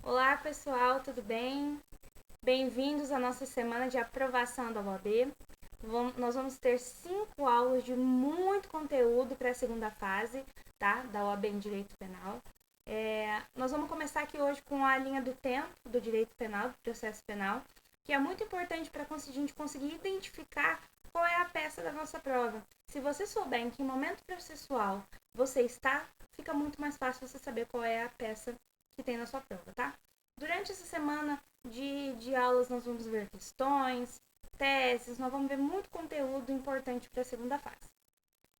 Olá pessoal, tudo bem? Bem-vindos à nossa semana de aprovação da OAB. Nós vamos ter 5 aulas de muito conteúdo para a segunda fase, tá? Da OAB em Direito Penal. Nós vamos começar aqui hoje com a linha do tempo do Direito Penal, do Processo Penal, que é muito importante para a gente conseguir identificar qual é a peça da nossa prova. Se você souber em que momento processual você está, fica muito mais fácil você saber qual é a peça que tem na sua prova, tá? Durante essa semana de aulas, nós vamos ver questões, teses, nós vamos ver muito conteúdo importante para a segunda fase.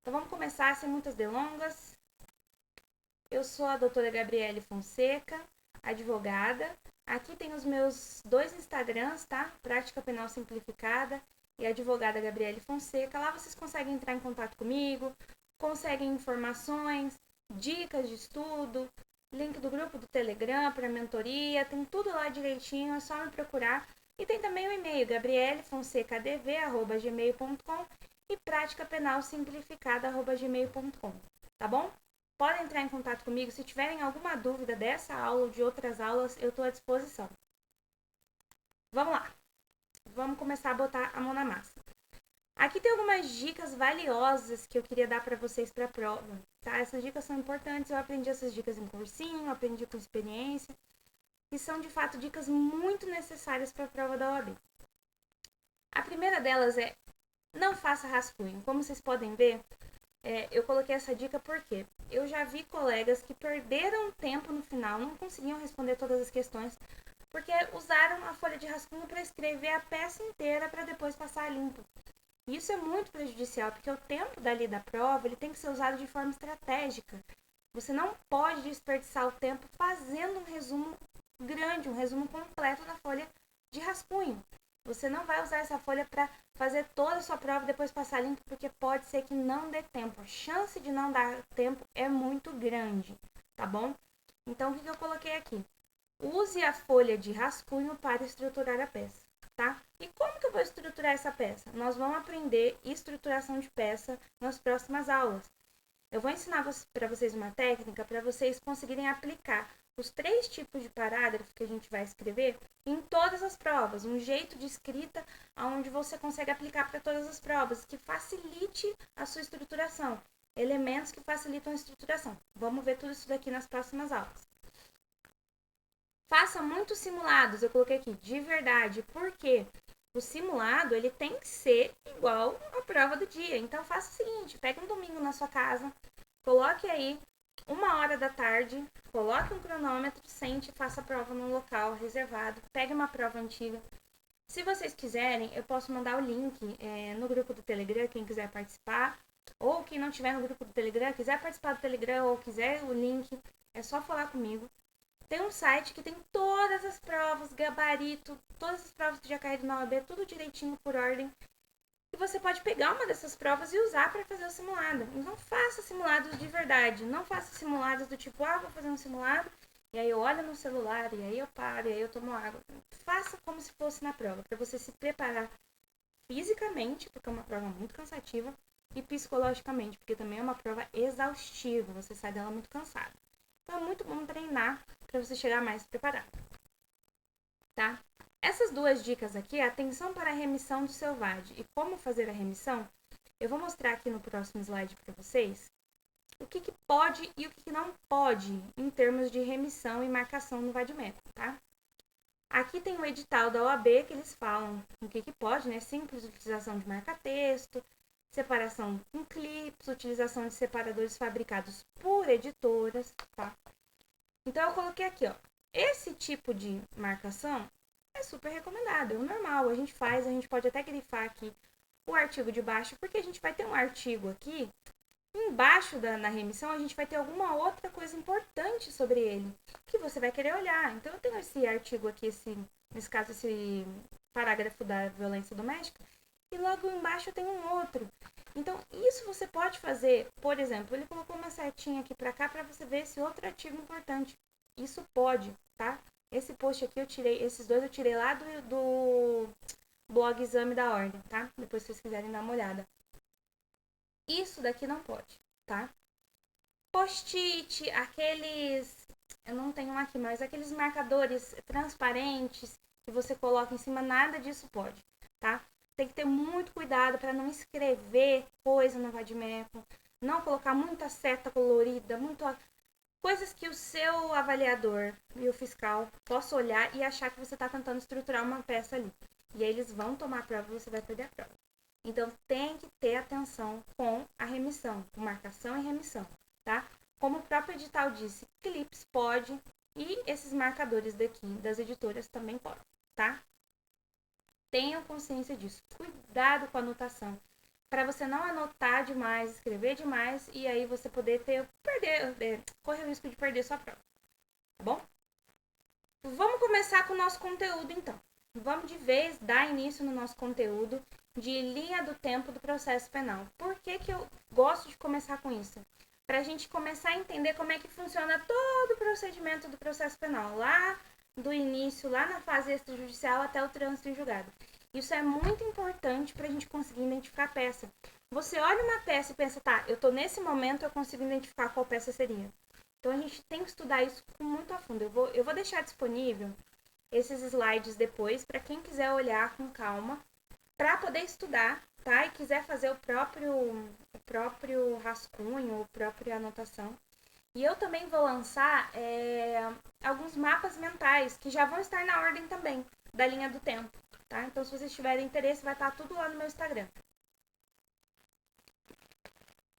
Então, vamos começar sem muitas delongas. Eu sou a doutora Gabriele Fonseca, advogada. Aqui tem os meus 2 Instagrams, tá? Prática Penal Simplificada e advogada Gabriele Fonseca. Lá vocês conseguem entrar em contato comigo, conseguem informações, dicas de estudo, link do grupo do Telegram para mentoria, tem tudo lá direitinho, é só me procurar. E tem também o e-mail gabrielefonsecadv@gmail.com e praticapenalsimplificada@gmail.com, tá bom? Podem entrar em contato comigo se tiverem alguma dúvida dessa aula ou de outras aulas, eu estou à disposição. Vamos lá, vamos começar a botar a mão na massa. Aqui tem algumas dicas valiosas que eu queria dar para vocês para a prova, tá? Essas dicas são importantes, eu aprendi essas dicas em cursinho, aprendi com experiência, e são de fato dicas muito necessárias para a prova da OAB. A primeira delas é: não faça rascunho. Como vocês podem ver, eu coloquei essa dica porque eu já vi colegas que perderam tempo no final, não conseguiam responder todas as questões, porque usaram a folha de rascunho para escrever a peça inteira para depois passar limpo. Isso é muito prejudicial, porque o tempo dali da prova ele tem que ser usado de forma estratégica. Você não pode desperdiçar o tempo fazendo um resumo grande, um resumo completo da folha de rascunho. Você não vai usar essa folha para fazer toda a sua prova e depois passar limpo, porque pode ser que não dê tempo. A chance de não dar tempo é muito grande, tá bom? Então, o que eu coloquei aqui? Use a folha de rascunho para estruturar a peça, tá? E como que eu vou estruturar essa peça? Nós vamos aprender estruturação de peça nas próximas aulas. Eu vou ensinar para vocês uma técnica para vocês conseguirem aplicar os 3 tipos de parágrafo que a gente vai escrever em todas as provas. Um jeito de escrita onde você consegue aplicar para todas as provas, que facilite a sua estruturação. Elementos que facilitam a estruturação. Vamos ver tudo isso daqui nas próximas aulas. Faça muitos simulados, eu coloquei aqui, de verdade, porque o simulado ele tem que ser igual à prova do dia. Então faça o seguinte, pegue um domingo na sua casa, coloque aí 1h da tarde, coloque um cronômetro, sente e faça a prova num local reservado, pegue uma prova antiga. Se vocês quiserem, eu posso mandar o link no grupo do Telegram, quem quiser participar, ou quem não tiver no grupo do Telegram, quiser participar do Telegram ou quiser o link, é só falar comigo. Tem um site que tem todas as provas, gabarito, todas as provas que já caíram na OAB, tudo direitinho por ordem. E você pode pegar uma dessas provas e usar para fazer o simulado. Então faça simulados de verdade, não faça simulados do tipo, vou fazer um simulado, e aí eu olho no celular, e aí eu paro, e aí eu tomo água. Faça como se fosse na prova, para você se preparar fisicamente, porque é uma prova muito cansativa, e psicologicamente, porque também é uma prova exaustiva, você sai dela muito cansado. Então é muito bom treinar para você chegar mais preparado, tá? Essas 2 dicas aqui, atenção para a remissão do seu VAD e como fazer a remissão, eu vou mostrar aqui no próximo slide para vocês o que pode e o que não pode em termos de remissão e marcação no VAD-médico, tá? Aqui tem o edital da OAB que eles falam o que pode, né? Simples utilização de marca-texto, separação com clips, utilização de separadores fabricados por editoras, tá? Então, eu coloquei aqui, ó, esse tipo de marcação é super recomendado, é o normal, a gente faz, a gente pode até grifar aqui o artigo de baixo, porque a gente vai ter um artigo aqui, embaixo na remissão a gente vai ter alguma outra coisa importante sobre ele, que você vai querer olhar. Então, eu tenho esse artigo aqui, nesse caso, esse parágrafo da violência doméstica, e logo embaixo tem um outro. Então, isso você pode fazer, por exemplo, ele colocou uma setinha aqui para cá para você ver esse outro artigo importante. Isso pode, tá? Esse post aqui eu tirei, esses 2 eu tirei lá do blog Exame da Ordem, tá? Depois se vocês quiserem dar uma olhada. Isso daqui não pode, tá? Post-it, aqueles eu não tenho aqui, mas aqueles marcadores transparentes que você coloca em cima, nada disso pode, tá? Tem que ter muito cuidado para não escrever coisa no vadimeco, não colocar muita seta colorida, coisas que o seu avaliador e o fiscal possam olhar e achar que você está tentando estruturar uma peça ali. E aí eles vão tomar a prova e você vai perder a prova. Então tem que ter atenção com a remissão, com marcação e remissão, tá? Como o próprio edital disse, clips pode e esses marcadores daqui das editoras também podem, tá? Tenham consciência disso. Cuidado com a anotação, para você não anotar demais, escrever demais e aí você poder correr o risco de perder sua prova, tá bom? Vamos começar com o nosso conteúdo então. Vamos de vez dar início no nosso conteúdo de linha do tempo do processo penal. Por que eu gosto de começar com isso? Para a gente começar a entender como é que funciona todo o procedimento do processo penal, lá do início, lá na fase extrajudicial até o trânsito em julgado. Isso é muito importante para a gente conseguir identificar a peça. Você olha uma peça e pensa, tá, eu tô nesse momento, eu consigo identificar qual peça seria. Então a gente tem que estudar isso muito a fundo. Eu vou deixar disponível esses slides depois para quem quiser olhar com calma, para poder estudar, tá? E quiser fazer o próprio rascunho, a própria anotação. E eu também vou lançar alguns mapas mentais que já vão estar na ordem também da linha do tempo, tá? Então, se vocês tiverem interesse, vai estar tudo lá no meu Instagram.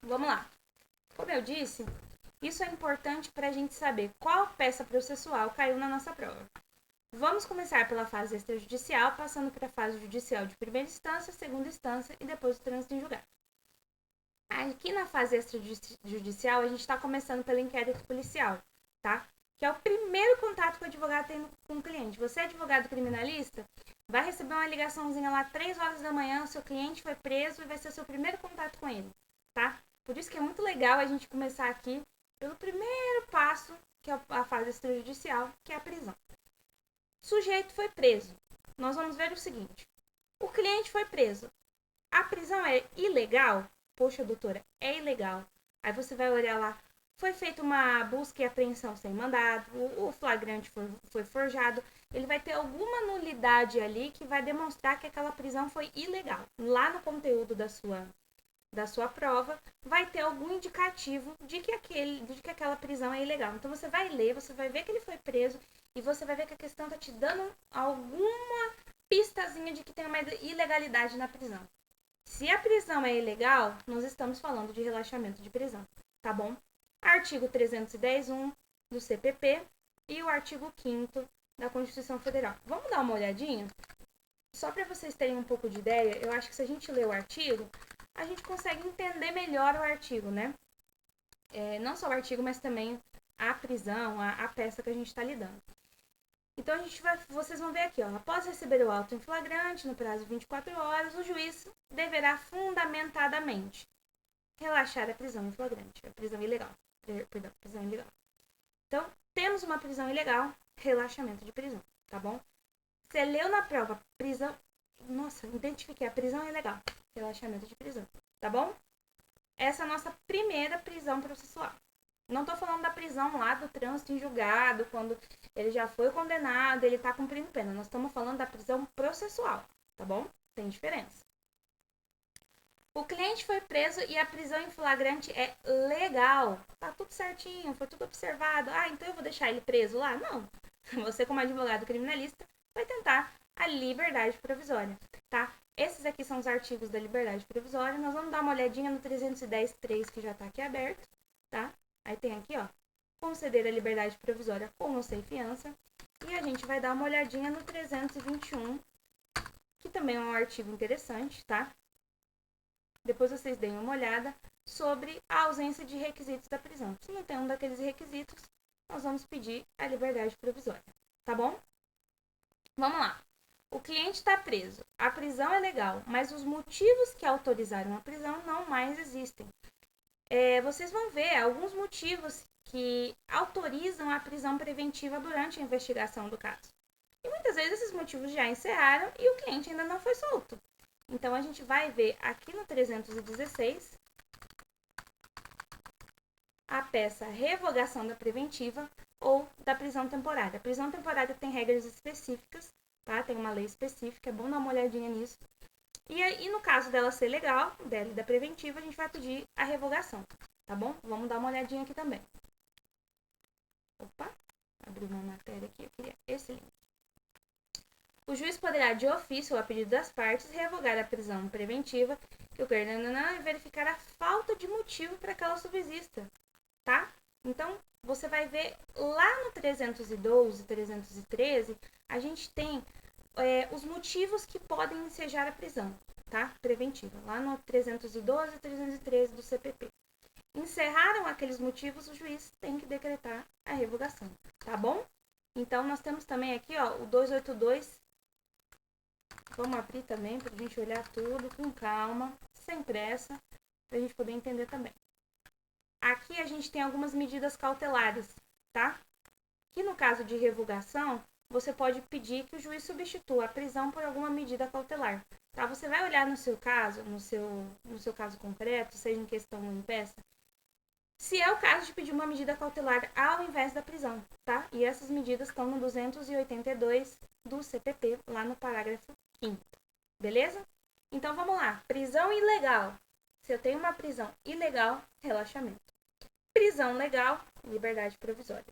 Vamos lá. Como eu disse, isso é importante para a gente saber qual peça processual caiu na nossa prova. Vamos começar pela fase extrajudicial, passando para a fase judicial de primeira instância, segunda instância e depois o trânsito em julgado. Aqui na fase extrajudicial, a gente está começando pelo inquérito policial, tá? Que é o primeiro contato que o advogado tem com o cliente. Você é advogado criminalista, vai receber uma ligaçãozinha lá 3 horas da manhã, o seu cliente foi preso e vai ser seu primeiro contato com ele, tá? Por isso que é muito legal a gente começar aqui pelo primeiro passo, que é a fase extrajudicial, que é a prisão. O sujeito foi preso. Nós vamos ver o seguinte. O cliente foi preso. A prisão é ilegal? Poxa, doutora, é ilegal. Aí você vai olhar lá. Foi feita uma busca e apreensão sem mandado. O flagrante foi forjado. Ele vai ter alguma nulidade ali que vai demonstrar que aquela prisão foi ilegal. Lá no conteúdo da sua prova, vai ter algum indicativo de que aquela prisão é ilegal. Então você vai ler, você vai ver que ele foi preso e você vai ver que a questão está te dando alguma pistazinha de que tem uma ilegalidade na prisão. Se a prisão é ilegal, nós estamos falando de relaxamento de prisão, tá bom? Artigo 310.1 do CPP e o artigo 5º da Constituição Federal. Vamos dar uma olhadinha? Só para vocês terem um pouco de ideia, eu acho que se a gente ler o artigo, a gente consegue entender melhor o artigo, né? Não só o artigo, mas também a prisão, a peça que a gente está lidando. Então, vocês vão ver aqui, ó, após receber o auto em flagrante, no prazo de 24 horas, o juiz deverá fundamentadamente relaxar a prisão em flagrante, a prisão ilegal. Prisão ilegal. Então, temos uma prisão ilegal, relaxamento de prisão, tá bom? Você leu na prova, prisão... Nossa, identifiquei, a prisão ilegal, relaxamento de prisão, tá bom? Essa é a nossa primeira prisão processual. Não estou falando da prisão lá do trânsito em julgado, quando ele já foi condenado, ele está cumprindo pena. Nós estamos falando da prisão processual, tá bom? Tem diferença. O cliente foi preso e a prisão em flagrante é legal. Tá tudo certinho, foi tudo observado. Ah, então eu vou deixar ele preso lá? Não. Você, como advogado criminalista, vai tentar a liberdade provisória, tá? Esses aqui são os artigos da liberdade provisória. Nós vamos dar uma olhadinha no 310.3, que já está aqui aberto, tá? Aí tem aqui, ó, conceder a liberdade provisória com ou sem fiança. E a gente vai dar uma olhadinha no 321, que também é um artigo interessante, tá? Depois vocês deem uma olhada sobre a ausência de requisitos da prisão. Se não tem um daqueles requisitos, nós vamos pedir a liberdade provisória, tá bom? Vamos lá. O cliente está preso. A prisão é legal, mas os motivos que autorizaram a prisão não mais existem. Vocês vão ver alguns motivos que autorizam a prisão preventiva durante a investigação do caso. E muitas vezes esses motivos já encerraram e o cliente ainda não foi solto. Então, a gente vai ver aqui no 316 a peça revogação da preventiva, ou da prisão temporária. A prisão temporária tem regras específicas, tá? Tem uma lei específica, é bom dar uma olhadinha nisso. E aí, no caso dela ser legal, da preventiva, a gente vai pedir a revogação, tá bom? Vamos dar uma olhadinha aqui também. Opa, abri uma matéria aqui, eu queria esse link. O juiz poderá, de ofício ou a pedido das partes, revogar a prisão preventiva que ocorrer e verificar a falta de motivo para que ela subsista, tá? Então, você vai ver lá no 312, 313, a gente tem os motivos que podem ensejar a prisão, tá? Preventiva, lá no 312 e 313 do CPP. Encerraram aqueles motivos, o juiz tem que decretar a revogação, tá bom? Então, nós temos também aqui, ó, o 282. Vamos abrir também para a gente olhar tudo com calma, sem pressa, para a gente poder entender também. Aqui a gente tem algumas medidas cautelares, tá? Que no caso de revogação, você pode pedir que o juiz substitua a prisão por alguma medida cautelar, tá? Você vai olhar no seu caso, no seu caso concreto, seja em questão ou em peça, se é o caso de pedir uma medida cautelar ao invés da prisão, tá? E essas medidas estão no 282 do CPP, lá no parágrafo 5º, beleza? Então, vamos lá. Prisão ilegal. Se eu tenho uma prisão ilegal, relaxamento. Prisão legal, liberdade provisória.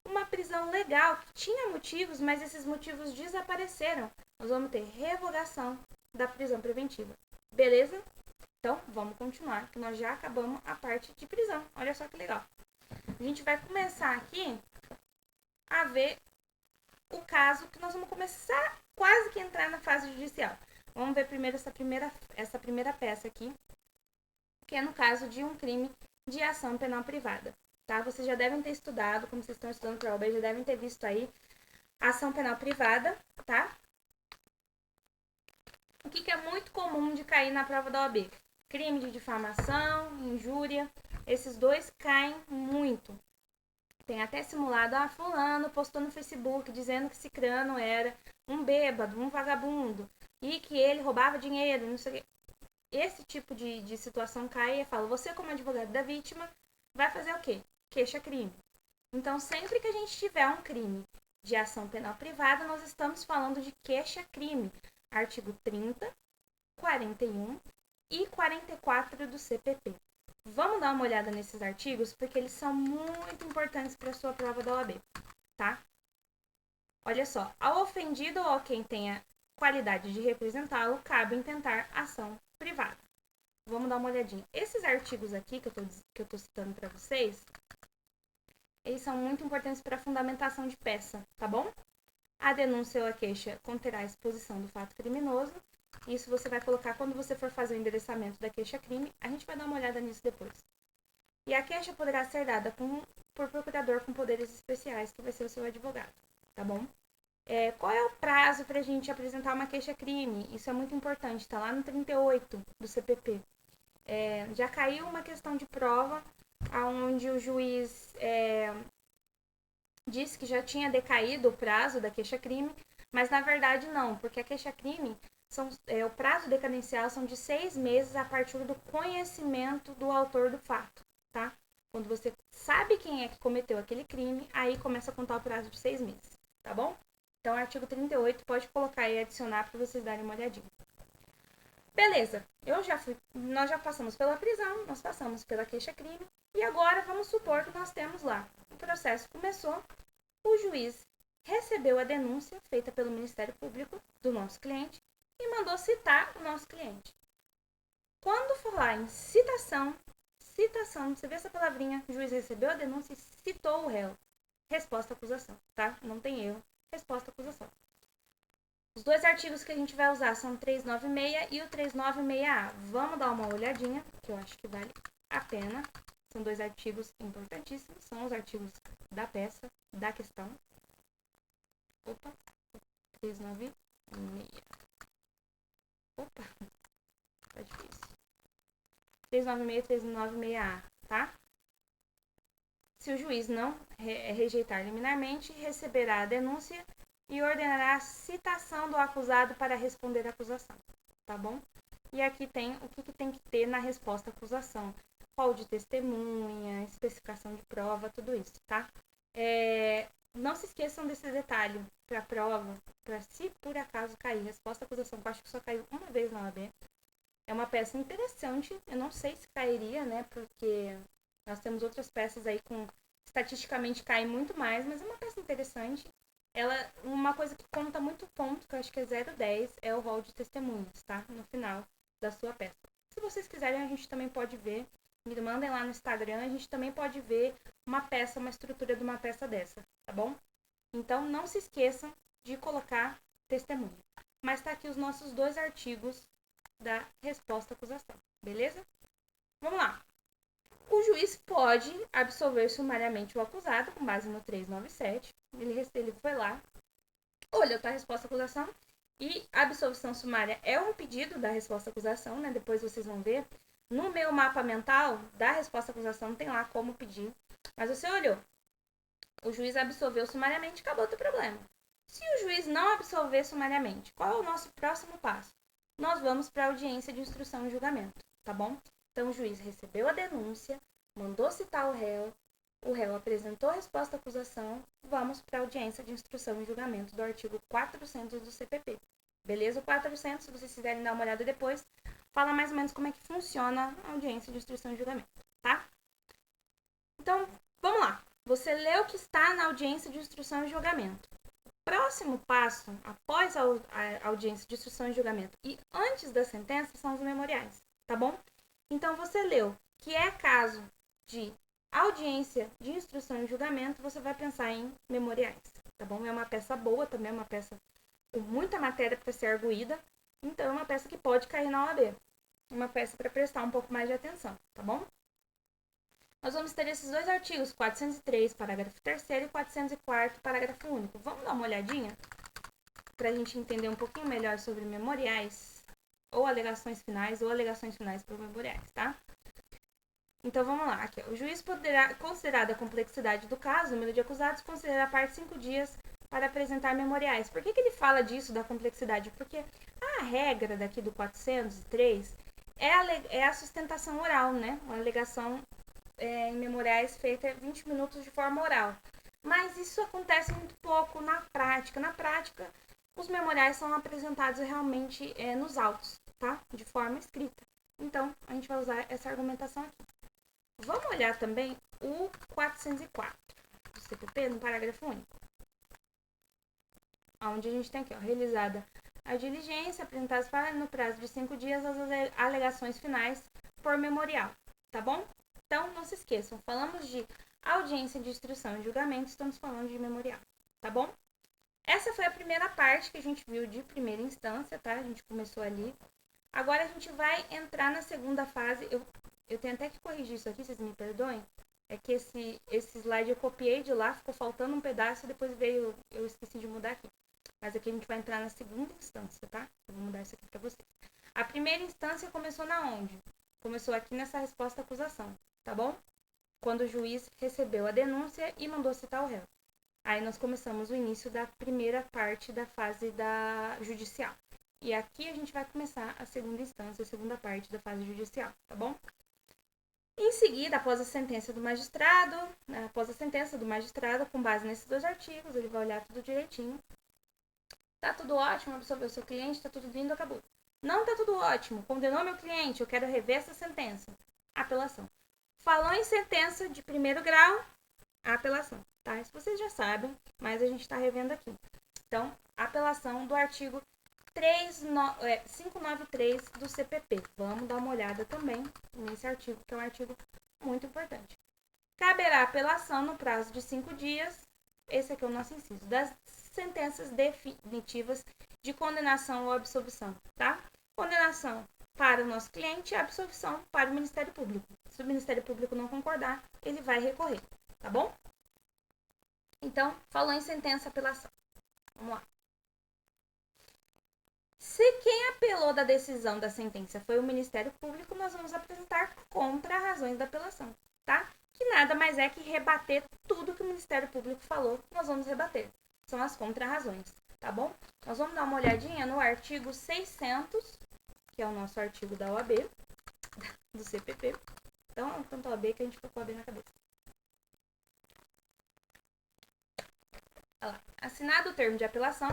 Uma prisão legal que tinha motivos, mas esses motivos desapareceram. Nós vamos ter revogação da prisão preventiva. Beleza? Então, vamos continuar, que nós já acabamos a parte de prisão. Olha só que legal. A gente vai começar aqui a ver o caso que nós vamos começar quase que entrar na fase judicial. Vamos ver primeiro essa primeira peça aqui, que é no caso de um crime de ação penal privada, tá? Vocês já devem ter estudado, como vocês estão estudando para a OAB, já devem ter visto aí ação penal privada, tá? O que é muito comum de cair na prova da OAB? Crime de difamação, injúria, esses dois caem muito. Tem até simulado, fulano postou no Facebook dizendo que cicrano era um bêbado, um vagabundo, e que ele roubava dinheiro, não sei o quê. Esse tipo de situação cai e fala, você como advogado da vítima, vai fazer o quê? Queixa-crime. Então, sempre que a gente tiver um crime de ação penal privada, nós estamos falando de queixa-crime. Artigo 30, 41 e 44 do CPP. Vamos dar uma olhada nesses artigos, porque eles são muito importantes para a sua prova da OAB, tá? Olha só, ao ofendido ou a quem tenha qualidade de representá-lo, cabe intentar ação privada. Vamos dar uma olhadinha. Esses artigos aqui que eu tô citando para vocês, eles são muito importantes para a fundamentação de peça, tá bom? A denúncia ou a queixa conterá a exposição do fato criminoso. Isso você vai colocar quando você for fazer o endereçamento da queixa-crime. A gente vai dar uma olhada nisso depois. E a queixa poderá ser dada por procurador com poderes especiais, que vai ser o seu advogado, tá bom? Qual é o prazo para a gente apresentar uma queixa-crime? Isso é muito importante, tá lá no 38 do CPP. Já caiu uma questão de prova, onde o juiz disse que já tinha decaído o prazo da queixa-crime, mas na verdade não, porque a queixa-crime, o prazo decadencial são de 6 meses a partir do conhecimento do autor do fato, tá? Quando você sabe quem é que cometeu aquele crime, aí começa a contar o prazo de 6 meses, tá bom? Então, artigo 38, pode colocar e adicionar para vocês darem uma olhadinha. Beleza, nós já passamos pela prisão, nós passamos pela queixa-crime, e agora vamos supor que nós temos lá, o processo começou, o juiz recebeu a denúncia feita pelo Ministério Público do nosso cliente e mandou citar o nosso cliente. Quando falar em citação, você vê essa palavrinha, o juiz recebeu a denúncia e citou o réu. Resposta à acusação, tá? Não tem erro. Resposta à acusação. Os dois artigos que a gente vai usar são o 396 e o 396A. Vamos dar uma olhadinha, que eu acho que vale a pena. São dois artigos importantíssimos, são os artigos da peça, da questão. Opa, 396. Opa, tá difícil. 396 e 396A, tá? Se o juiz não rejeitar liminarmente, receberá a denúncia e ordenará a citação do acusado para responder à acusação, tá bom? E aqui tem o que tem que ter na resposta à acusação. Rol de testemunha, especificação de prova, tudo isso, tá? Não se esqueçam desse detalhe para a prova, para se por acaso cair. Resposta à acusação, que eu acho que só caiu uma vez na OAB. É uma peça interessante, eu não sei se cairia, né, porque nós temos outras peças aí com, estatisticamente caem muito mais, mas é uma peça interessante. Uma coisa que conta muito ponto, que eu acho que é 0,10, é o rol de testemunhas, tá? No final da sua peça. Se vocês quiserem, a gente também pode ver, me mandem lá no Instagram, a gente também pode ver uma peça, uma estrutura de uma peça dessa, tá bom? Então, não se esqueçam de colocar testemunha. Mas tá aqui os nossos 2 artigos da resposta à acusação, beleza? Vamos lá. O juiz pode absolver sumariamente o acusado com base no 397. Ele foi lá, olhou a resposta à acusação e a absolvição sumária é um pedido da resposta à acusação, né? Depois vocês vão ver. No meu mapa mental da resposta à acusação tem lá como pedir. Mas você olhou, o juiz absolveu sumariamente, acabou o teu problema. Se o juiz não absolver sumariamente, qual é o nosso próximo passo? Nós vamos para a audiência de instrução e julgamento, tá bom? Então, o juiz recebeu a denúncia, mandou citar o réu apresentou a resposta à acusação, vamos para a audiência de instrução e julgamento do artigo 400 do CPP. Beleza? O 400, se vocês quiserem dar uma olhada depois, fala mais ou menos como é que funciona a audiência de instrução e julgamento, tá? Então, vamos lá. Você leu que está na audiência de instrução e julgamento. Próximo passo, após a audiência de instrução e julgamento e antes da sentença, são os memoriais, tá bom? Então, você leu que é caso de audiência de instrução e julgamento, você vai pensar em memoriais, tá bom? É uma peça boa também, é uma peça com muita matéria para ser arguída, então é uma peça que pode cair na OAB. Uma peça para prestar um pouco mais de atenção, tá bom? Nós vamos ter esses 2 artigos, 403, parágrafo 3º e 404, parágrafo único. Vamos dar uma olhadinha para a gente entender um pouquinho melhor sobre memoriais, ou alegações finais para memoriais, tá? Então, vamos lá. Aqui, o juiz poderá, considerada a complexidade do caso, o número de acusados, considerar a parte 5 dias para apresentar memoriais. Por que ele fala disso, da complexidade? Porque a regra daqui do 403 é a sustentação oral, né? Uma alegação em memoriais feita 20 minutos de forma oral. Mas isso acontece muito pouco na prática. Na prática, os memoriais são apresentados realmente nos autos, tá? De forma escrita. Então, a gente vai usar essa argumentação aqui. Vamos olhar também o 404 do CPP, no parágrafo único. Onde a gente tem aqui, ó, realizada a diligência, apresentadas no prazo de 5 dias as alegações finais por memorial, tá bom? Então, não se esqueçam, falamos de audiência de instrução e julgamento, estamos falando de memorial, tá bom? Essa foi a primeira parte que a gente viu de primeira instância, tá? A gente começou ali. Agora a gente vai entrar na segunda fase. Eu tenho até que corrigir isso aqui, vocês me perdoem. É que esse slide eu copiei de lá, ficou faltando um pedaço, depois eu esqueci de mudar aqui. Mas aqui a gente vai entrar na segunda instância, tá? Eu vou mudar isso aqui pra vocês. A primeira instância começou na onde? Começou aqui nessa resposta à acusação, tá bom? Quando o juiz recebeu a denúncia e mandou citar o réu. Aí nós começamos o início da primeira parte da fase judicial. E aqui a gente vai começar a segunda instância, a segunda parte da fase judicial, tá bom? Em seguida, após a sentença do magistrado, com base nesses 2 artigos, ele vai olhar tudo direitinho. Tá tudo ótimo, absolveu seu cliente, tá tudo lindo, acabou. Não tá tudo ótimo, condenou meu cliente, eu quero rever essa sentença. Apelação. Falou em sentença de 1º grau, apelação, tá? Isso vocês já sabem, mas a gente tá revendo aqui. Então, apelação do artigo 593 do CPP. Vamos dar uma olhada também nesse artigo, que é um artigo muito importante. Caberá apelação no prazo de 5 dias, esse aqui é o nosso inciso, das sentenças definitivas de condenação ou absolvição, tá? Condenação para o nosso cliente e absolvição para o Ministério Público. Se o Ministério Público não concordar, ele vai recorrer, tá bom? Então, falou em sentença, apelação. Vamos lá. Se quem apelou da decisão da sentença foi o Ministério Público, nós vamos apresentar contra-razões da apelação, tá? Que nada mais é que rebater tudo que o Ministério Público falou, nós vamos rebater. São as contra-razões, tá bom? Nós vamos dar uma olhadinha no artigo 600, que é o nosso artigo da OAB, do CPP. Então, tanto OAB que a gente ficou com a OAB na cabeça. Olha lá. Assinado o termo de apelação,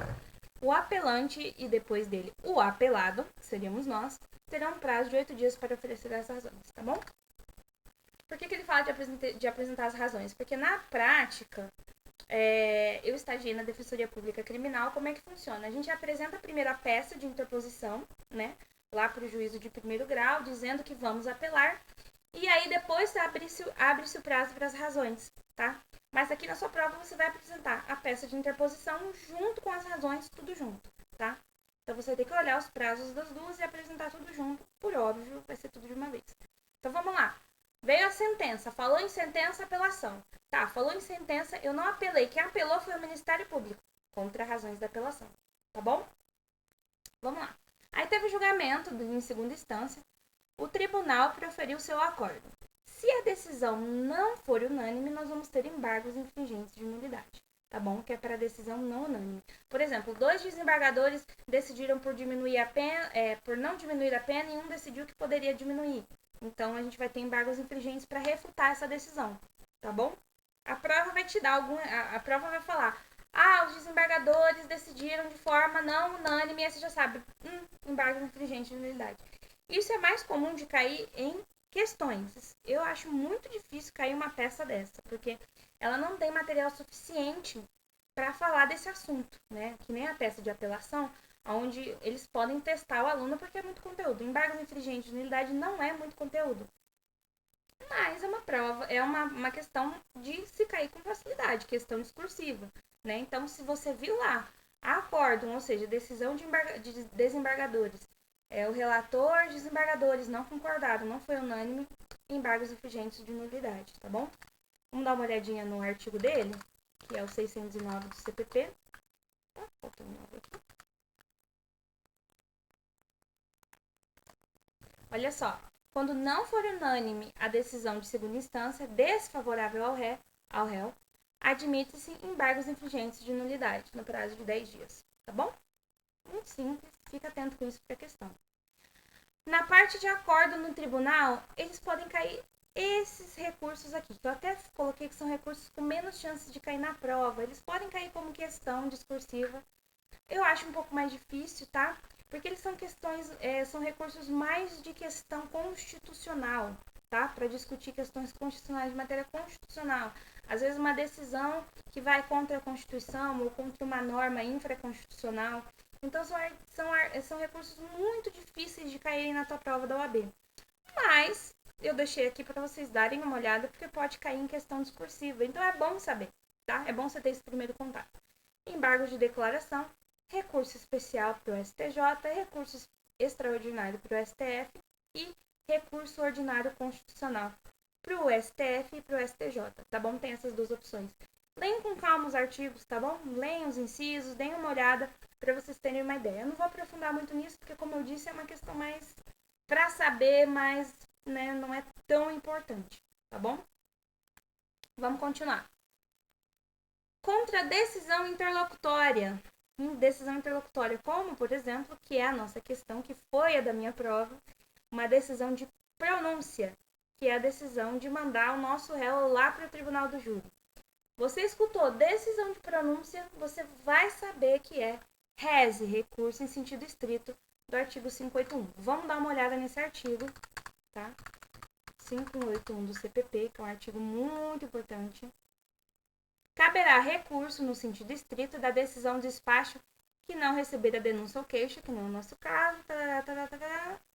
o apelante e depois dele o apelado, que seríamos nós, terão um prazo de 8 dias para oferecer as razões, tá bom? Por que ele fala de apresentar as razões? Porque na prática, eu estagiei na Defensoria Pública Criminal. Como é que funciona? A gente apresenta primeiro a peça de interposição, né? Lá para o juízo de primeiro grau, dizendo que vamos apelar. E aí depois abre-se o prazo para as razões, tá? Mas aqui na sua prova você vai apresentar a peça de interposição junto com as razões, tudo junto, tá? Então você tem que olhar os prazos das duas e apresentar tudo junto. Por óbvio, vai ser tudo de uma vez. Então vamos lá. Veio a sentença, falou em sentença, apelação. Tá, falou em sentença, eu não apelei. Quem apelou foi o Ministério Público, contra razões da apelação. Tá bom? Vamos lá. Aí teve o julgamento em segunda instância. O tribunal proferiu seu acordo. Se a decisão não for unânime, nós vamos ter embargos infringentes de nulidade. Tá bom? Que é para decisão não unânime. Por exemplo, 2 desembargadores decidiram por diminuir a pena, por não diminuir a pena, e um decidiu que poderia diminuir. Então, a gente vai ter embargos infringentes para refutar essa decisão, tá bom? A prova vai te dar a prova vai falar: os desembargadores decidiram de forma não unânime, e você já sabe, embargos infringentes de nulidade. Isso é mais comum de cair em questões. Eu acho muito difícil cair uma peça dessa, porque ela não tem material suficiente para falar desse assunto, né? Que nem a peça de apelação, onde eles podem testar o aluno porque é muito conteúdo. Embargos infringentes de nulidade não é muito conteúdo. Mas é uma prova, é uma questão de se cair com facilidade, questão discursiva, né? Então, se você viu lá, acórdão, ou seja, decisão de desembargadores, o relator, desembargadores não concordaram, não foi unânime, embargos infringentes de nulidade, tá bom? Vamos dar uma olhadinha no artigo dele, que é o 609 do CPP. Tá, faltando 9 aqui. Olha só, quando não for unânime a decisão de segunda instância desfavorável ao réu, admite-se embargos infringentes de nulidade no prazo de 10 dias, tá bom? Muito simples, fica atento com isso para a questão. Na parte de acordo no tribunal, eles podem cair esses recursos aqui, que eu até coloquei que são recursos com menos chances de cair na prova. Eles podem cair como questão discursiva. Eu acho um pouco mais difícil, tá? Porque eles são questões, são recursos mais de questão constitucional, tá? Para discutir questões constitucionais de matéria constitucional. Às vezes uma decisão que vai contra a Constituição ou contra uma norma infraconstitucional. Então são recursos muito difíceis de caírem na tua prova da OAB. Mas eu deixei aqui para vocês darem uma olhada, porque pode cair em questão discursiva. Então é bom saber, tá? É bom você ter esse primeiro contato. Embargo de declaração, recurso especial para o STJ, recurso extraordinário para o STF e recurso ordinário constitucional para o STF e para o STJ, tá bom? Tem essas duas opções. Leiam com calma os artigos, tá bom? Leiam os incisos, deem uma olhada para vocês terem uma ideia. Eu não vou aprofundar muito nisso, porque, como eu disse, é uma questão mais para saber, mas né, não é tão importante, tá bom? Vamos continuar. Contra decisão interlocutória. Decisão interlocutória, como, por exemplo, que é a nossa questão, que foi a da minha prova, uma decisão de pronúncia, que é a decisão de mandar o nosso réu lá para o tribunal do júri. Você escutou decisão de pronúncia, você vai saber que é rese, recurso em sentido estrito, do artigo 581. Vamos dar uma olhada nesse artigo, tá? 581 do CPP, que é um artigo muito importante. Caberá recurso no sentido estrito da decisão de despacho que não receber a denúncia ou queixa, que não é o nosso caso,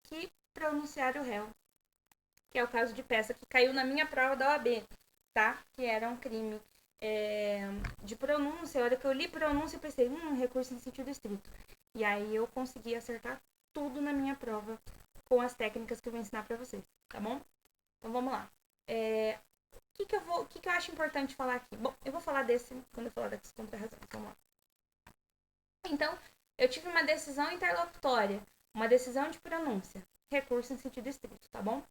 que pronunciar o réu, que é o caso de peça que caiu na minha prova da OAB, tá? Que era um crime de pronúncia. A hora que eu li pronúncia, eu pensei, recurso em sentido estrito. E aí eu consegui acertar tudo na minha prova com as técnicas que eu vou ensinar pra vocês, tá bom? Então vamos lá. O que eu acho importante falar aqui? Bom, eu vou falar desse quando eu falar das contra-razões. Vamos lá. Então, eu tive uma decisão interlocutória, uma decisão de pronúncia, recurso em sentido estrito, tá bom?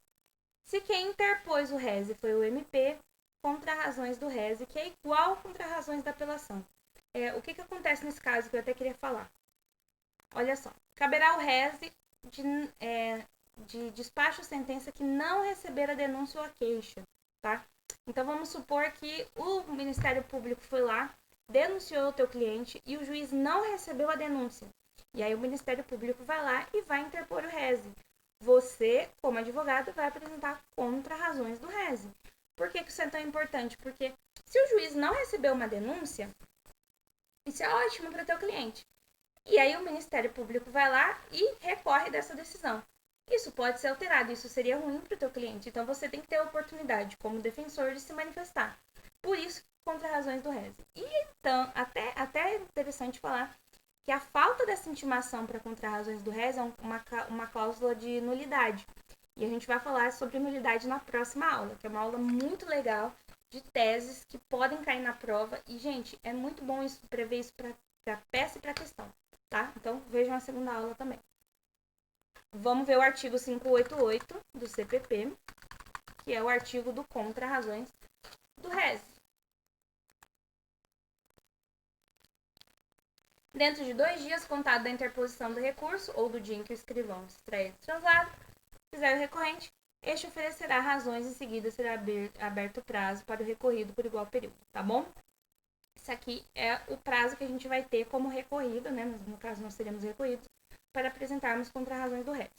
Se quem interpôs o rese foi o MP, contra-razões do rese, que é igual contra-razões da apelação. O que acontece nesse caso que eu até queria falar? Olha só, caberá o rese de despacho ou sentença que não receber a denúncia ou a queixa, tá? Então, vamos supor que o Ministério Público foi lá denunciou o teu cliente e o juiz não recebeu a denúncia. E aí o Ministério Público vai lá e vai interpor o rese. Você, como advogado, vai apresentar contra-razões do rese. Por que isso é tão importante? Porque se o juiz não recebeu uma denúncia, isso é ótimo para o teu cliente. E aí o Ministério Público vai lá e recorre dessa decisão. Isso pode ser alterado, isso seria ruim para o teu cliente. Então você tem que ter a oportunidade, como defensor, de se manifestar. Por isso, contra-razões do rese. E então, até é interessante falar que a falta dessa intimação para contra-razões do rese é uma cláusula de nulidade. E a gente vai falar sobre nulidade na próxima aula, que é uma aula muito legal de teses que podem cair na prova. E, gente, é muito bom isso, prever isso para peça e para questão, tá? Então, vejam a segunda aula também. Vamos ver o artigo 588 do CPP, que é o artigo do contra-razões do rese. Dentro de 2 dias, contado da interposição do recurso ou do dia em que o escrivão extrair do translado, fizer o recorrente, este oferecerá razões, em seguida será aberto o prazo para o recorrido por igual período, tá bom? Esse aqui é o prazo que a gente vai ter como recorrido, né? No caso, nós seremos recorridos, para apresentarmos contra-razões do réu.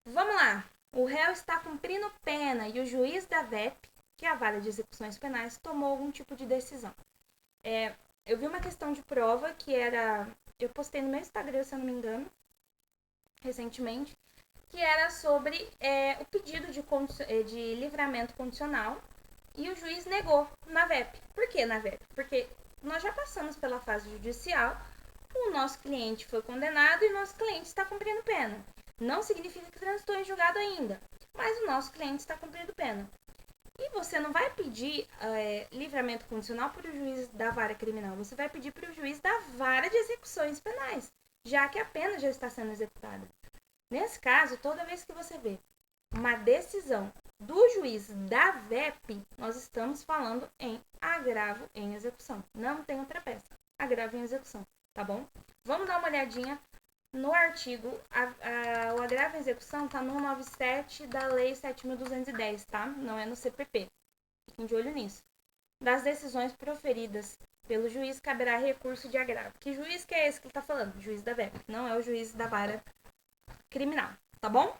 Vamos lá! O réu está cumprindo pena e o juiz da VEP, que é a Vara de Execuções Penais, tomou algum tipo de decisão. Eu vi uma questão de prova que era... Eu postei no meu Instagram, se eu não me engano, recentemente, que era sobre o pedido de livramento condicional e o juiz negou na VEP. Por que na VEP? Porque nós já passamos pela fase judicial, o nosso cliente foi condenado e o nosso cliente está cumprindo pena. Não significa que transitou em julgado ainda, mas o nosso cliente está cumprindo pena. E você não vai pedir livramento condicional para o juiz da vara criminal, você vai pedir para o juiz da vara de execuções penais, já que a pena já está sendo executada. Nesse caso, toda vez que você vê uma decisão do juiz da VEP, nós estamos falando em agravo em execução. Não tem outra peça. Agravo em execução, tá bom? Vamos dar uma olhadinha no artigo. O agravo em execução está no 197 da Lei 7.210, tá? Não é no CPP. Fiquem de olho nisso. Das decisões proferidas pelo juiz, caberá recurso de agravo. Que juiz que é esse que ele está falando? O juiz da VEP. Não é o juiz da vara criminal, tá bom?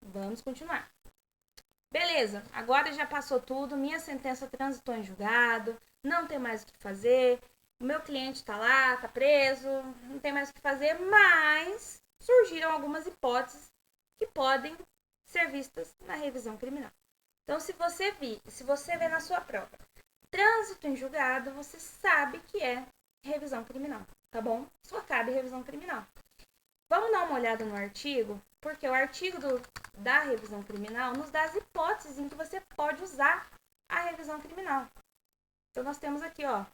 Vamos continuar. Beleza, agora já passou tudo, minha sentença transitou em julgado, não tem mais o que fazer, o meu cliente tá lá, tá preso, não tem mais o que fazer, mas surgiram algumas hipóteses que podem ser vistas na revisão criminal. Então, se você vê na sua prova trânsito em julgado, você sabe que é revisão criminal, tá bom? Só cabe revisão criminal. Vamos dar uma olhada no artigo, porque o artigo da revisão criminal nos dá as hipóteses em que você pode usar a revisão criminal. Então, nós temos aqui, ó,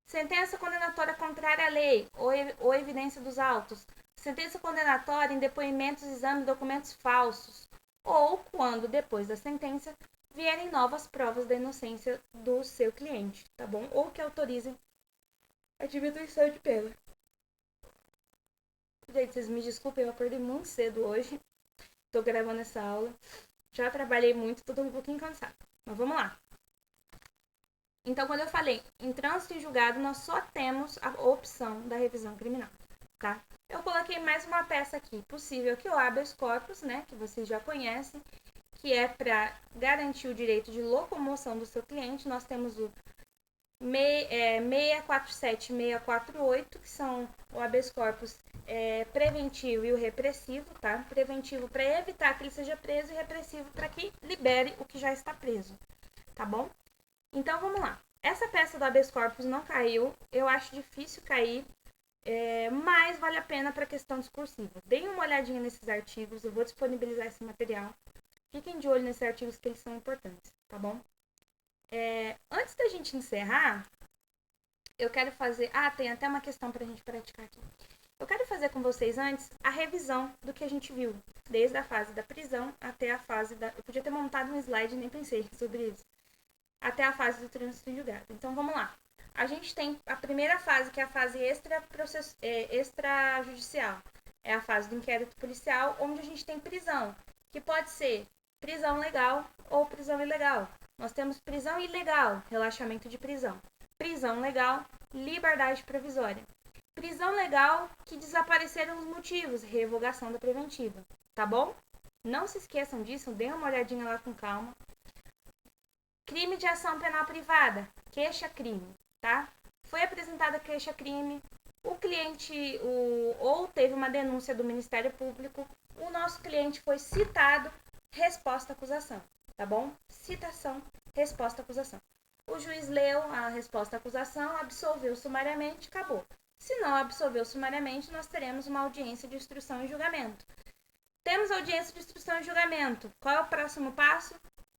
sentença condenatória contrária à lei ou evidência dos autos, sentença condenatória em depoimentos, exames, documentos falsos, ou quando, depois da sentença, vierem novas provas da inocência do seu cliente, tá bom? Ou que autorizem a diminuição de pena. Gente, vocês me desculpem, eu acordei muito cedo hoje. Tô gravando essa aula. Já trabalhei muito, tô um pouquinho cansada. Mas vamos lá. Então, quando eu falei em trânsito e julgado, nós só temos a opção da revisão criminal, tá? Eu coloquei mais uma peça aqui possível, que é o habeas corpus, né? Que vocês já conhecem, que é para garantir o direito de locomoção do seu cliente. Nós temos o 647 e 648, que são o habeas corpus preventivo e o repressivo, tá? Preventivo para evitar que ele seja preso e repressivo para que libere o que já está preso, tá bom? Então, vamos lá. Essa peça do habeas corpus não caiu, eu acho difícil cair, mas vale a pena para a questão discursiva. Deem uma olhadinha nesses artigos, eu vou disponibilizar esse material. Fiquem de olho nesses artigos que eles são importantes, tá bom? Antes da gente encerrar, eu quero fazer... tem até uma questão para a gente praticar aqui. Eu quero fazer com vocês antes a revisão do que a gente viu, desde a fase da prisão até a fase da... Eu podia ter montado um slide, nem pensei sobre isso. Até a fase do trânsito em julgado. Então, vamos lá. A gente tem a primeira fase, que é a fase extrajudicial. É a fase do inquérito policial, onde a gente tem prisão, que pode ser prisão legal ou prisão ilegal. Nós temos prisão ilegal, relaxamento de prisão. Prisão legal, liberdade provisória. Prisão legal que desapareceram os motivos, revogação da preventiva. Tá bom? Não se esqueçam disso, dêem uma olhadinha lá com calma. Crime de ação penal privada, queixa-crime, tá? Foi apresentada queixa-crime, o cliente ou teve uma denúncia do Ministério Público, o nosso cliente foi citado, resposta à acusação, tá bom? Citação, resposta à acusação. O juiz leu a resposta à acusação, absolveu sumariamente, acabou. Se não absolveu sumariamente, nós teremos uma audiência de instrução e julgamento. Temos audiência de instrução e julgamento. Qual é o próximo passo?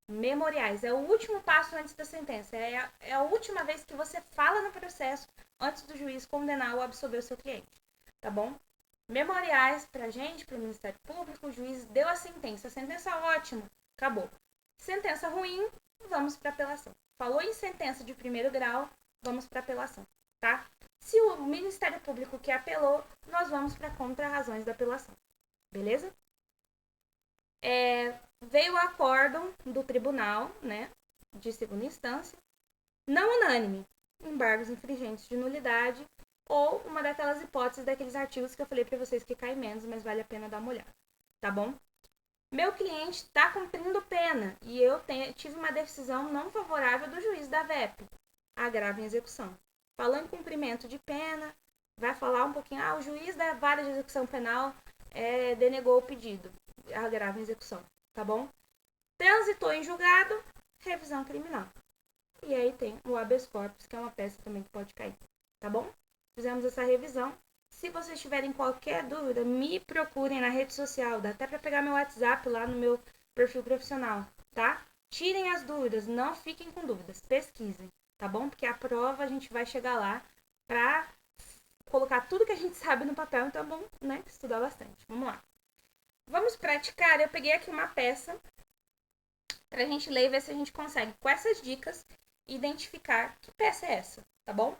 Memoriais. É o último passo antes da sentença. É a última vez que você fala no processo antes do juiz condenar ou absolver o seu cliente. Tá bom? Memoriais pra gente, pro Ministério Público. O juiz deu a sentença. Sentença ótima. Acabou. Sentença ruim, vamos para apelação. Falou em sentença de primeiro grau, vamos para apelação, tá? Se o Ministério Público que apelou, nós vamos para contra-razões da apelação. Beleza? Veio o acórdão do tribunal, né, de segunda instância, não unânime, embargos infringentes de nulidade ou uma daquelas hipóteses daqueles artigos que eu falei para vocês que cai menos, mas vale a pena dar uma olhada, tá bom? Meu cliente está cumprindo pena e eu tive uma decisão não favorável do juiz da VEP, agravo em execução. Falando em cumprimento de pena, vai falar um pouquinho, o juiz da vara de execução penal denegou o pedido, agravo em execução, tá bom? Transitou em julgado, revisão criminal. E aí tem o habeas corpus, que é uma peça também que pode cair, tá bom? Fizemos essa revisão. Se vocês tiverem qualquer dúvida, me procurem na rede social. Dá até para pegar meu WhatsApp lá no meu perfil profissional, tá? Tirem as dúvidas, não fiquem com dúvidas, pesquisem, tá bom? Porque a prova a gente vai chegar lá pra colocar tudo que a gente sabe no papel, então é bom, né, estudar bastante. Vamos lá. Vamos praticar. Eu peguei aqui uma peça pra gente ler e ver se a gente consegue, com essas dicas, identificar que peça é essa, tá bom?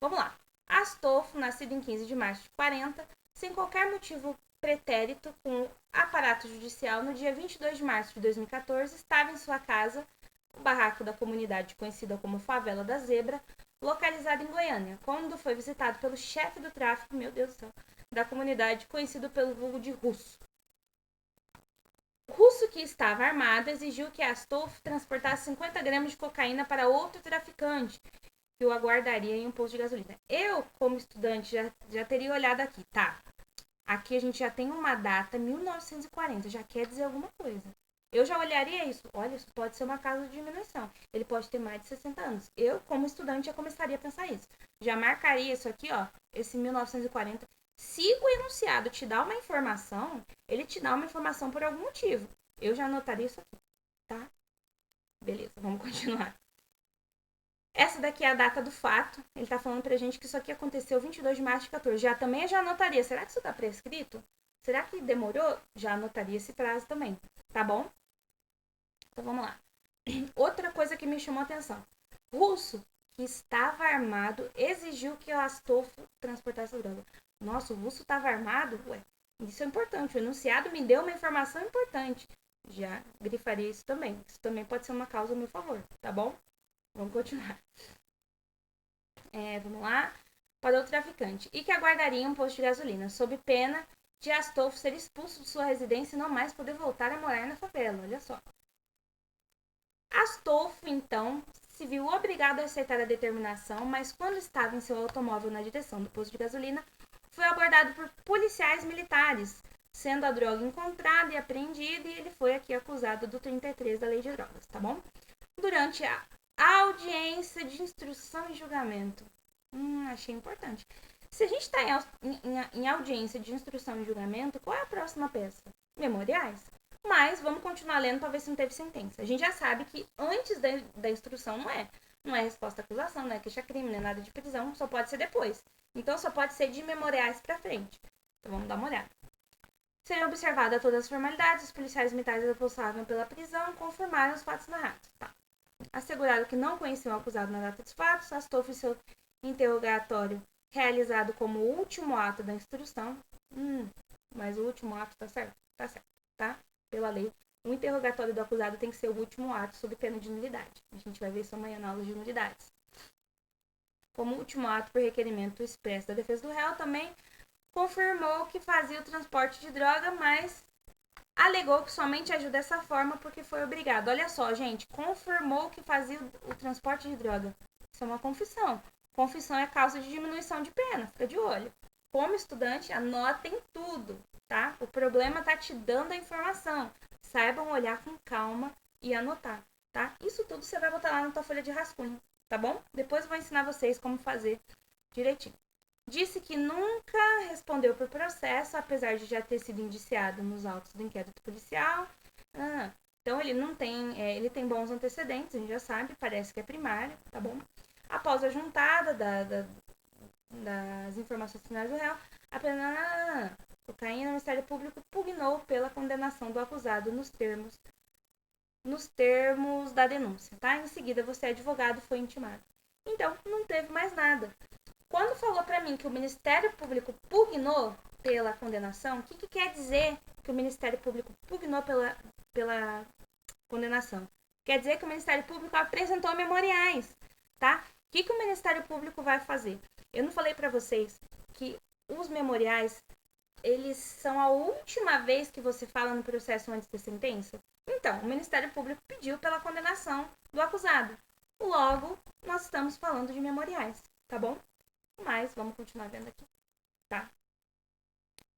Vamos lá. Astolfo, nascido em 15 de março de 40, sem qualquer motivo pretérito com o aparato judicial, no dia 22 de março de 2014, estava em sua casa, o barraco da comunidade conhecida como Favela da Zebra, localizada em Goiânia, quando foi visitado pelo chefe do tráfico, meu Deus do céu, da comunidade, conhecido pelo vulgo de Russo. Russo, que estava armado, exigiu que Astolfo transportasse 50 gramas de cocaína para outro traficante, que o aguardaria em um posto de gasolina. Eu, como estudante, já teria olhado aqui, tá? Aqui a gente já tem uma data, 1940, já quer dizer alguma coisa. Eu já olharia isso. Olha, isso pode ser uma causa de diminuição. Ele pode ter mais de 60 anos. Eu, como estudante, já começaria a pensar isso. Já marcaria isso aqui, ó, esse 1940. Se o enunciado te dá uma informação, ele te dá uma informação por algum motivo. Eu já anotaria isso aqui, tá? Beleza, vamos continuar. Essa daqui é a data do fato. Ele tá falando pra gente que isso aqui aconteceu 22 de março de 14. Já anotaria. Será que isso tá prescrito? Será que demorou? Já anotaria esse prazo também, tá bom? Então vamos lá. Outra coisa que me chamou a atenção. Russo, que estava armado, exigiu que o Astolfo transportasse a droga. Nossa, o Russo estava armado? Ué, isso é importante. O enunciado me deu uma informação importante. Já grifaria isso também. Isso também pode ser uma causa a meu favor, tá bom? Vamos continuar. Vamos lá. Para o traficante. E que aguardaria um posto de gasolina, sob pena de Astolfo ser expulso de sua residência e não mais poder voltar a morar na favela. Olha só. Astolfo, então, se viu obrigado a aceitar a determinação, mas quando estava em seu automóvel na direção do posto de gasolina, foi abordado por policiais militares, sendo a droga encontrada e apreendida, e ele foi aqui acusado do 33 da Lei de Drogas, tá bom? Durante a audiência de instrução e julgamento. Achei importante. Se a gente está em audiência de instrução e julgamento, qual é a próxima peça? Memoriais. Mas vamos continuar lendo para ver se não teve sentença. A gente já sabe que antes da instrução não é resposta à acusação, não é queixa-crime, não é nada de prisão, só pode ser depois. Então só pode ser de memoriais para frente. Então vamos dar uma olhada. Seriam observadas todas as formalidades, os policiais militares responsáveis pela prisão confirmaram os fatos narrados. Tá. Assegurado que não conheciam o acusado na data dos fatos, Astolfo e seu interrogatório realizado como o último ato da instrução. Mas o último ato tá certo? Tá certo, tá? Pela lei O interrogatório do acusado tem que ser o último ato sob pena de nulidade. A gente vai ver isso amanhã na aula de nulidades. Como último ato por requerimento expresso da defesa do réu, também confirmou que fazia o transporte de droga, mas alegou que somente agiu dessa forma porque foi obrigado. Olha só, gente, confirmou que fazia o transporte de droga. Isso é uma confissão. Confissão é causa de diminuição de pena, fica de olho. Como estudante, anotem tudo, tá? O problema tá te dando a informação. Saibam olhar com calma e anotar, tá? Isso tudo você vai botar lá na tua folha de rascunho, tá bom? Depois eu vou ensinar vocês como fazer direitinho. Disse que nunca respondeu por processo, apesar de já ter sido indiciado nos autos do inquérito policial. Então ele não tem, ele tem bons antecedentes, a gente já sabe, parece que é primário, tá bom? Após a juntada das informações finais do réu, apenas cocaína, o Ministério Público pugnou pela condenação do acusado nos termos da denúncia, tá? Em seguida, você, advogado, foi intimado. Então, não teve mais nada. Quando falou para mim que o Ministério Público pugnou pela condenação, o que quer dizer que o Ministério Público pugnou pela condenação? Quer dizer que o Ministério Público apresentou memoriais, tá? O que o Ministério Público vai fazer? Eu não falei para vocês que os memoriais, eles são a última vez que você fala no processo antes da sentença? Então, o Ministério Público pediu pela condenação do acusado. Logo, nós estamos falando de memoriais, tá bom? Mas vamos continuar vendo aqui, tá?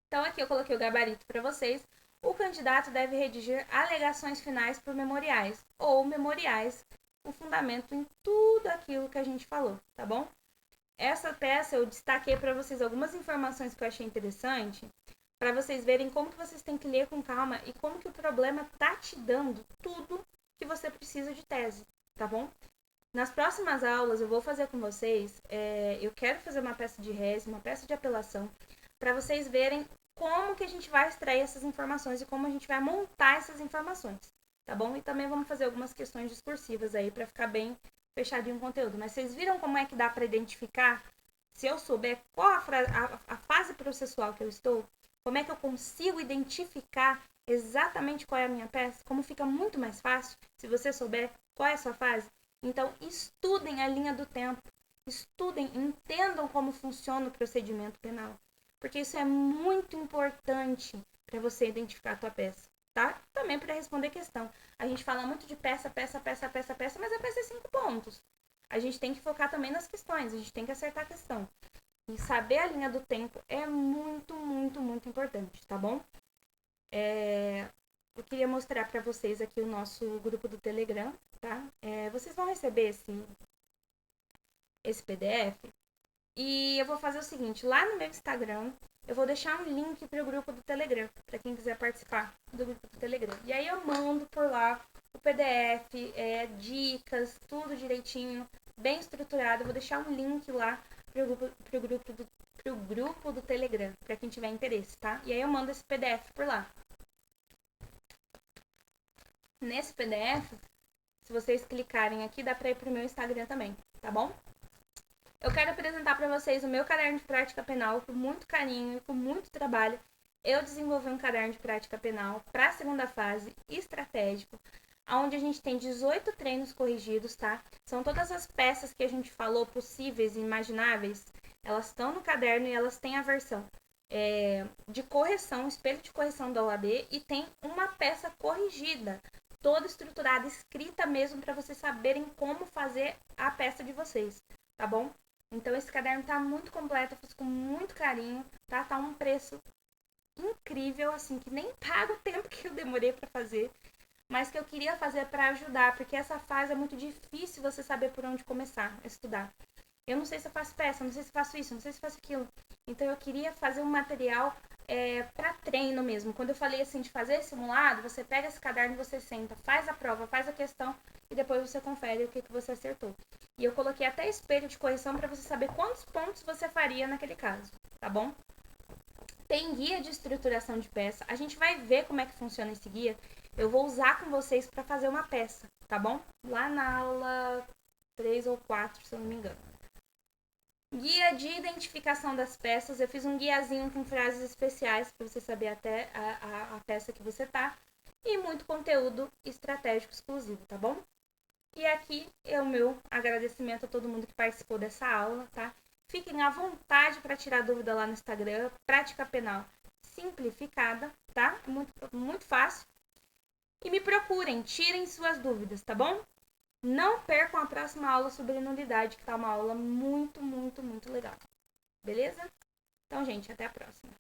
Então, aqui eu coloquei o gabarito para vocês. O candidato deve redigir alegações finais por memoriais ou memoriais com fundamento em tudo aquilo que a gente falou, tá bom? Essa peça eu destaquei para vocês algumas informações que eu achei interessante, para vocês verem como que vocês têm que ler com calma e como que o problema tá te dando tudo que você precisa de tese, tá bom? Nas próximas aulas eu vou fazer com vocês, eu quero fazer uma peça de res, uma peça de apelação, para vocês verem como que a gente vai extrair essas informações e como a gente vai montar essas informações, tá bom? E também vamos fazer algumas questões discursivas aí para ficar bem fechadinho o conteúdo. Mas vocês viram como é que dá para identificar, se eu souber qual a fase processual que eu estou, como é que eu consigo identificar exatamente qual é a minha peça, como fica muito mais fácil se você souber qual é a sua fase. Então, estudem a linha do tempo, estudem, entendam como funciona o procedimento penal, porque isso é muito importante para você identificar a tua peça, tá? Também para responder questão. A gente fala muito de peça, mas a peça é 5 pontos. A gente tem que focar também nas questões, a gente tem que acertar a questão. E saber a linha do tempo é muito, muito, muito importante, tá bom? Eu queria mostrar para vocês aqui o nosso grupo do Telegram, tá? Vocês vão receber esse PDF e eu vou fazer o seguinte, lá no meu Instagram, eu vou deixar um link para o grupo do Telegram, para quem quiser participar do grupo do Telegram. E aí eu mando por lá o PDF, dicas, tudo direitinho, bem estruturado. Eu vou deixar um link lá pro grupo do Telegram, para quem tiver interesse, tá? E aí eu mando esse PDF por lá. Nesse PDF, se vocês clicarem aqui, dá para ir pro meu Instagram também, tá bom? Eu quero apresentar para vocês o meu caderno de prática penal com muito carinho e com muito trabalho. Eu desenvolvi um caderno de prática penal para a segunda fase, estratégico, onde a gente tem 18 treinos corrigidos, tá? São todas as peças que a gente falou, possíveis e imagináveis, elas estão no caderno e elas têm a versão de correção, espelho de correção da OAB, e tem uma peça corrigida, toda estruturada, escrita mesmo, para vocês saberem como fazer a peça de vocês, tá bom? Então esse caderno tá muito completo, eu fiz com muito carinho, tá? Tá um preço incrível, assim, que nem paga o tempo que eu demorei para fazer, mas que eu queria fazer para ajudar, porque essa fase é muito difícil você saber por onde começar a estudar. Eu não sei se eu faço peça, não sei se faço isso, não sei se faço aquilo. Então eu queria fazer um material para treino mesmo. Quando eu falei assim de fazer simulado, você pega esse caderno, você senta, faz a prova, faz a questão e depois você confere o que você acertou. E eu coloquei até espelho de correção para você saber quantos pontos você faria naquele caso, tá bom? Tem guia de estruturação de peça. A gente vai ver como é que funciona esse guia. Eu vou usar com vocês para fazer uma peça, tá bom? Lá na aula 3 ou 4, se eu não me engano. Guia de identificação das peças. Eu fiz um guiazinho com frases especiais para você saber até a peça que você tá. e muito conteúdo estratégico exclusivo, tá bom? E aqui é o meu agradecimento a todo mundo que participou dessa aula, tá? Fiquem à vontade para tirar dúvida lá no Instagram, Prática Penal Simplificada, tá? Muito fácil. E me procurem, tirem suas dúvidas, tá bom? Não percam a próxima aula sobre nulidade, que tá uma aula muito, muito, muito legal. Beleza? Então, gente, até a próxima.